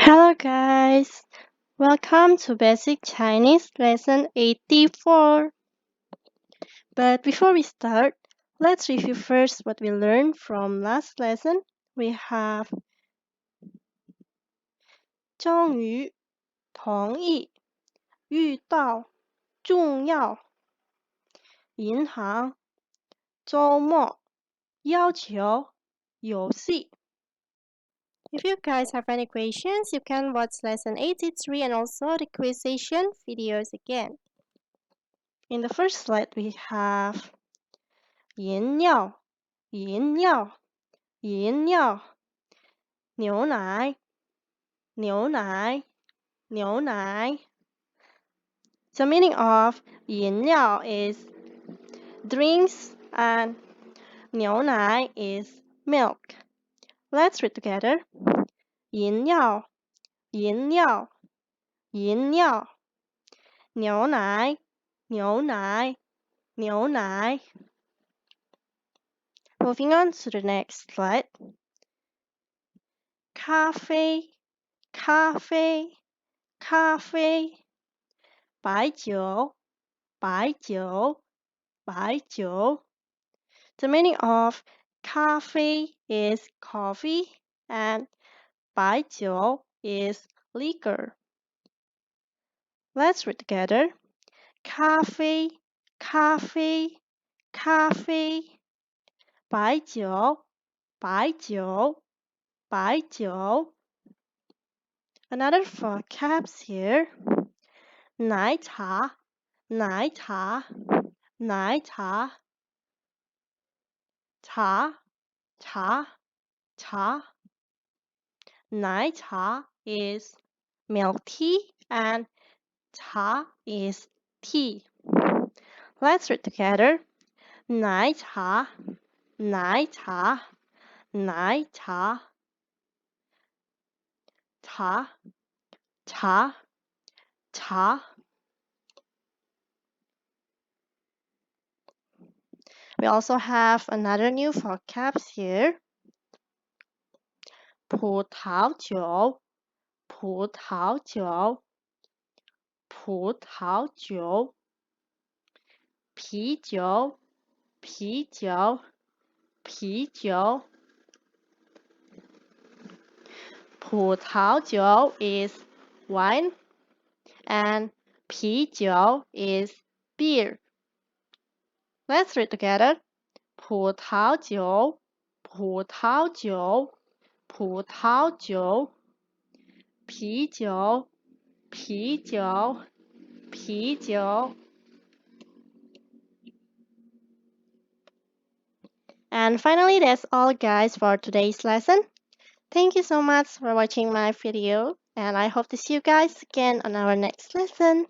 Hello guys, welcome to Basic Chinese Lesson 84. But before we start, let's review first what we learned from last lesson. We have 终于同意遇到重要银行周末要求游戏 If you guys have any questions, you can watch lesson 83 and also the quiz session videos again. In the first slide, we have 饮料,饮料,饮料,牛奶,牛奶,牛奶. The meaning of 饮料 is drinks and 牛奶 is milk. Let's read together. 饮料,饮料,饮料,牛奶,牛奶,牛奶. Moving on to the next slide. 咖啡,咖啡,咖啡,白酒,白酒,白酒. The meaning of 咖啡 is coffee and 白酒 is liquor. Let's read together. 咖啡,咖啡,咖啡,白酒,白酒,白酒. Another vocabs here. 奶茶,奶茶,奶茶,茶,茶,茶. 奶茶 is milk tea and 茶 is tea. Let's read together. 奶茶,奶茶,奶茶,茶,茶,茶. We also have another new vocabs here. 葡萄酒,葡萄酒,葡萄酒,啤酒,啤酒,啤酒. 葡萄酒 is wine and 啤酒 is beer. Let's read together. 葡萄酒,葡萄酒,葡萄酒,啤酒,啤酒,啤酒. And finally, that's all guys for today's lesson. Thank you so much for watching my video and I hope to see you guys again on our next lesson.